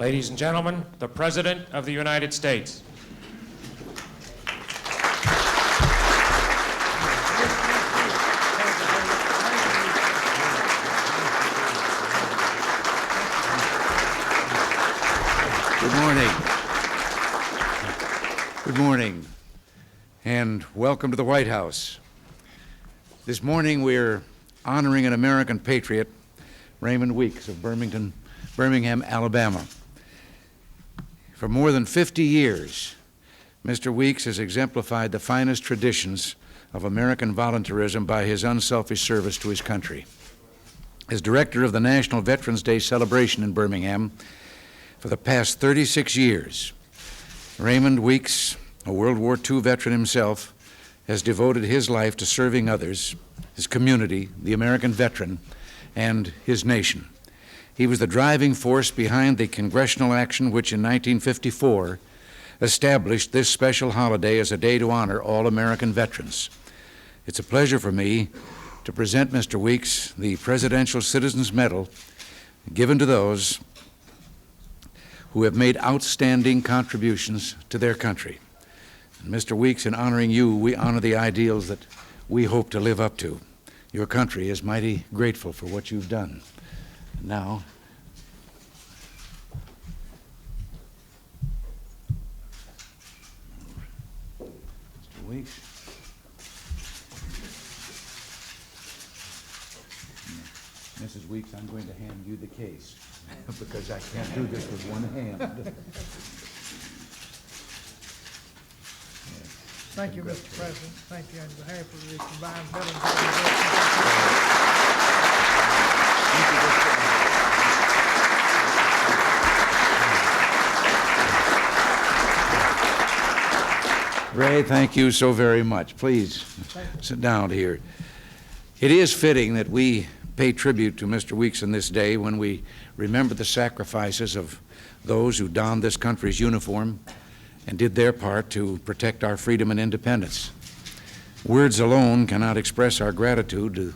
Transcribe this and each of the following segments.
Ladies and gentlemen, the President of the United States. Good morning. Good morning, and welcome to the White House. This morning we're honoring an American patriot, Raymond Weeks of Birmingham, Alabama. For more than 50 years, Mr. Weeks has exemplified the finest traditions of American volunteerism by his unselfish service to his country. As director of the National Veterans Day celebration in Birmingham for the past 36 years, Raymond Weeks, a World War II veteran himself, has devoted his life to serving others, his community, the American veteran, and his nation. He was the driving force behind the congressional action which in 1954 established this special holiday as a day to honor all American veterans. It's a pleasure for me to present Mr. Weeks the Presidential Citizens Medal given to those who have made outstanding contributions to their country. And Mr. Weeks, in honoring you, we honor the ideals that we hope to live up to. Your country is mighty grateful for what you've done. Now, Mr. Weeks. Mrs. Weeks, I'm going to hand you the case because I can't do this with one hand. Thank you, Mr. President. Thank you on behalf of the combined veterans organizations. Ray, thank you so very much. Please sit down here. It is fitting that we pay tribute to Mr. Weeks on this day when we remember the sacrifices of those who donned this country's uniform and did their part to protect our freedom and independence. Words alone cannot express our gratitude to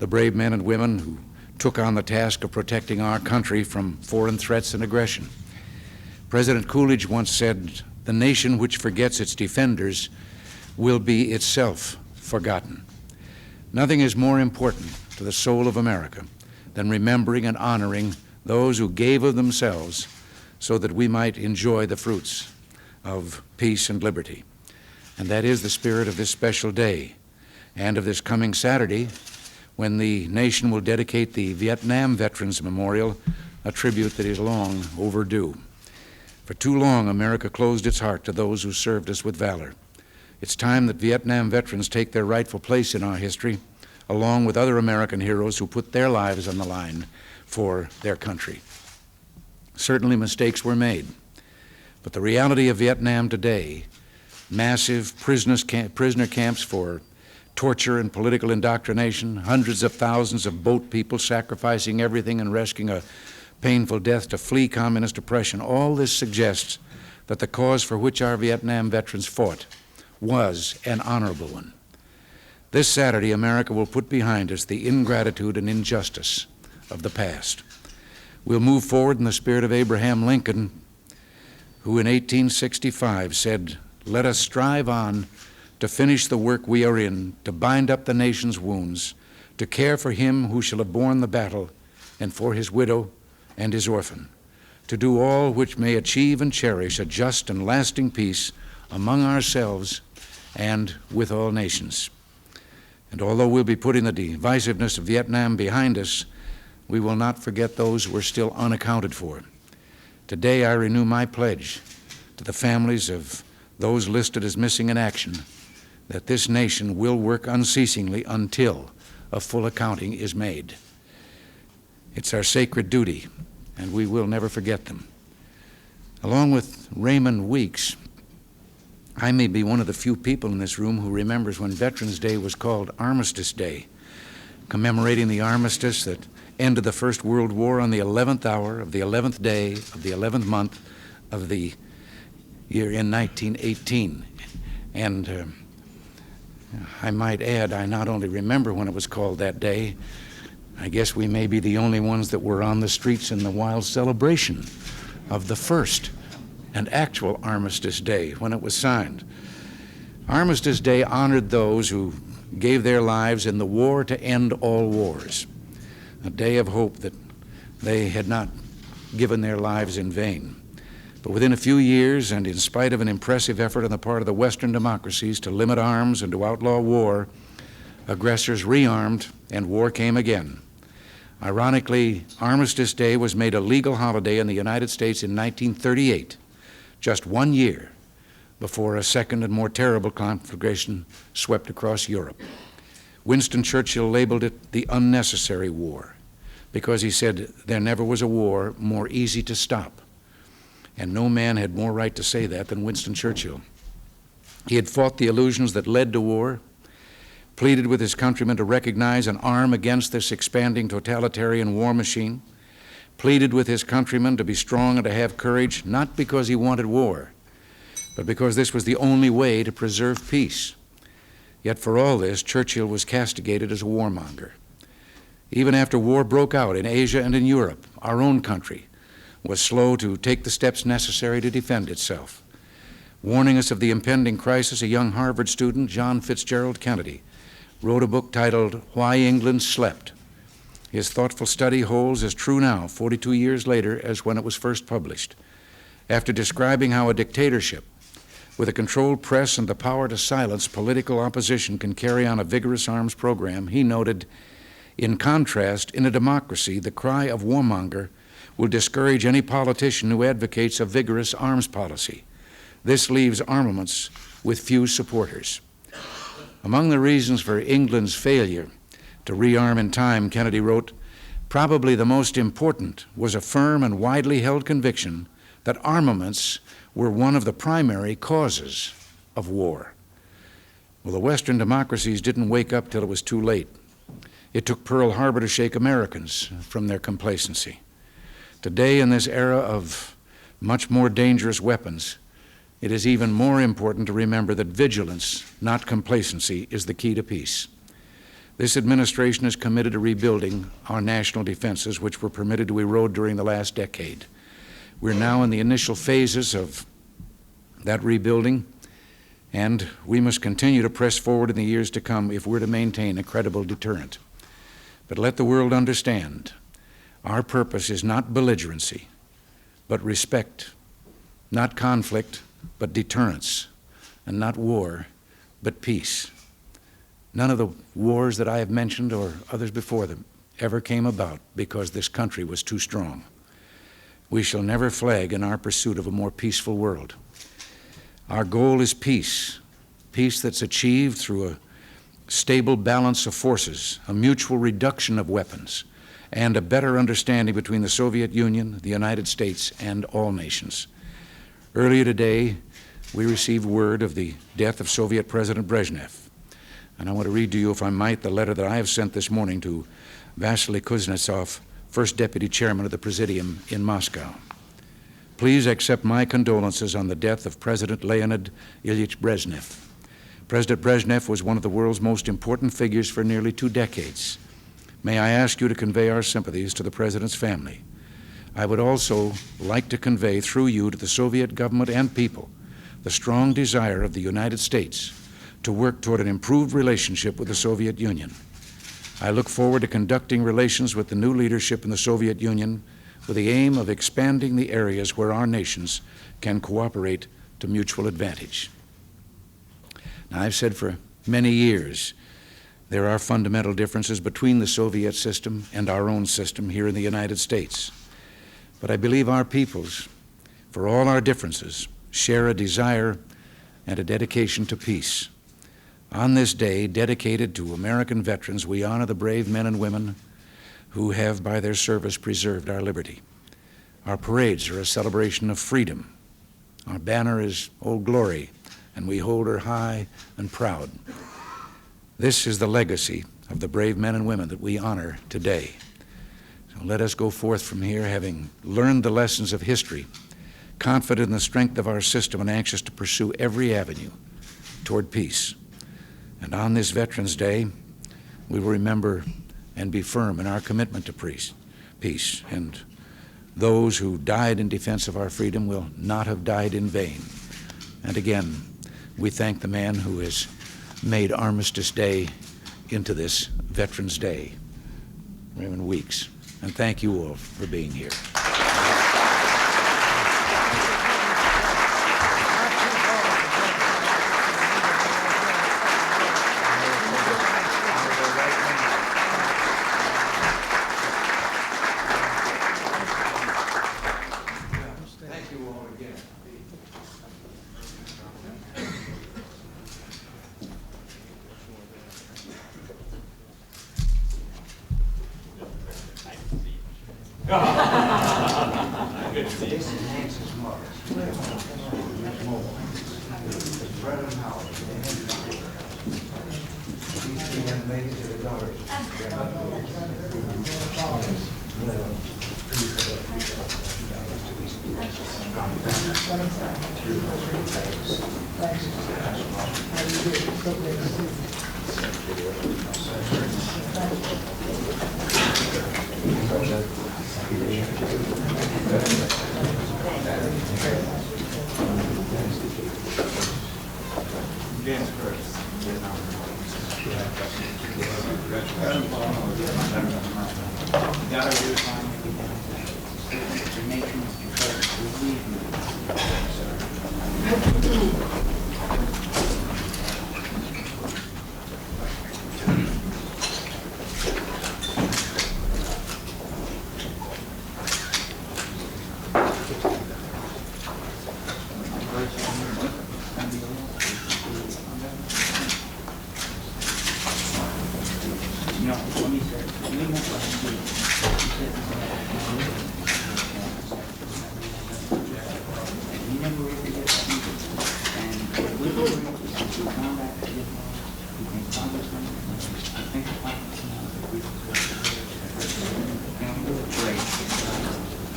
the brave men and women who took on the task of protecting our country from foreign threats and aggression. President Coolidge once said, "The nation which forgets its defenders will be itself forgotten." Nothing is more important to the soul of America than remembering and honoring those who gave of themselves so that we might enjoy the fruits of peace and liberty. And that is the spirit of this special day and of this coming Saturday when the nation will dedicate the Vietnam Veterans Memorial, a tribute that is long overdue. For too long, America closed its heart to those who served us with valor. It's time that Vietnam veterans take their rightful place in our history, along with other American heroes who put their lives on the line for their country. Certainly mistakes were made, but the reality of Vietnam today, massive prisoner camps for torture and political indoctrination, hundreds of thousands of boat people sacrificing everything and risking a painful death to flee communist oppression, all this suggests that the cause for which our Vietnam veterans fought was an honorable one. This Saturday, America will put behind us the ingratitude and injustice of the past. We'll move forward in the spirit of Abraham Lincoln, who in 1865 said, "Let us strive on to finish the work we are in, to bind up the nation's wounds, to care for him who shall have borne the battle, and for his widow and his orphan, to do all which may achieve and cherish a just and lasting peace among ourselves and with all nations." And although we'll be putting the divisiveness of Vietnam behind us, we will not forget those who are still unaccounted for. Today I renew my pledge to the families of those listed as missing in action that this nation will work unceasingly until a full accounting is made. It's our sacred duty, and we will never forget them. Along with Raymond Weeks, I may be one of the few people in this room who remembers when Veterans Day was called Armistice Day, commemorating the armistice that ended the First World War on the 11th hour of the 11th day of the 11th month of the year in 1918. And I might add, I not only remember when it was called that day, I guess we may be the only ones that were on the streets in the wild celebration of the first and actual Armistice Day when it was signed. Armistice Day honored those who gave their lives in the war to end all wars, a day of hope that they had not given their lives in vain. But within a few years, and in spite of an impressive effort on the part of the Western democracies to limit arms and to outlaw war, aggressors rearmed and war came again. Ironically, Armistice Day was made a legal holiday in the United States in 1938, just 1 year before a second and more terrible conflagration swept across Europe. Winston Churchill labeled it the unnecessary war because he said there never was a war more easy to stop. And no man had more right to say that than Winston Churchill. He had fought the illusions that led to war, pleaded with his countrymen to recognize and arm against this expanding totalitarian war machine, pleaded with his countrymen to be strong and to have courage, not because he wanted war, but because this was the only way to preserve peace. Yet for all this, Churchill was castigated as a warmonger. Even after war broke out in Asia and in Europe, our own country was slow to take the steps necessary to defend itself. Warning us of the impending crisis, a young Harvard student, John Fitzgerald Kennedy, wrote a book titled Why England Slept. His thoughtful study holds as true now, 42 years later, as when it was first published. After describing how a dictatorship with a controlled press and the power to silence political opposition can carry on a vigorous arms program, he noted, in contrast, in a democracy, the cry of warmonger will discourage any politician who advocates a vigorous arms policy. This leaves armaments with few supporters. Among the reasons for England's failure to rearm in time, Kennedy wrote, probably the most important was a firm and widely held conviction that armaments were one of the primary causes of war. Well, the Western democracies didn't wake up till it was too late. It took Pearl Harbor to shake Americans from their complacency. Today, in this era of much more dangerous weapons, it is even more important to remember that vigilance, not complacency, is the key to peace. This administration is committed to rebuilding our national defenses, which were permitted to erode during the last decade. We're now in the initial phases of that rebuilding, and we must continue to press forward in the years to come if we're to maintain a credible deterrent. But let the world understand, our purpose is not belligerency, but respect, not conflict, but deterrence, and not war, but peace. None of the wars that I have mentioned or others before them ever came about because this country was too strong. We shall never flag in our pursuit of a more peaceful world. Our goal is peace, peace that's achieved through a stable balance of forces, a mutual reduction of weapons, and a better understanding between the Soviet Union, the United States, and all nations. Earlier today, we received word of the death of Soviet President Brezhnev. And I want to read to you, if I might, the letter that I have sent this morning to Vasily Kuznetsov, First Deputy Chairman of the Presidium in Moscow. Please accept my condolences on the death of President Leonid Ilyich Brezhnev. President Brezhnev was one of the world's most important figures for nearly 2 decades. May I ask you to convey our sympathies to the President's family. I would also like to convey through you to the Soviet government and people the strong desire of the United States to work toward an improved relationship with the Soviet Union. I look forward to conducting relations with the new leadership in the Soviet Union with the aim of expanding the areas where our nations can cooperate to mutual advantage. Now, I've said for many years there are fundamental differences between the Soviet system and our own system here in the United States. But I believe our peoples, for all our differences, share a desire and a dedication to peace. On this day, dedicated to American veterans, we honor the brave men and women who have, by their service, preserved our liberty. Our parades are a celebration of freedom. Our banner is Old Glory, and we hold her high and proud. This is the legacy of the brave men and women that we honor today. So let us go forth from here, having learned the lessons of history, confident in the strength of our system and anxious to pursue every avenue toward peace. And on this Veterans Day, we will remember and be firm in our commitment to peace. And those who died in defense of our freedom will not have died in vain. And again, we thank the man who has made Armistice Day into this Veterans Day, Raymond Weeks. And thank you all for being here.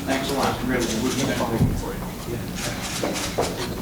Thanks a lot. Really, we're going to for you.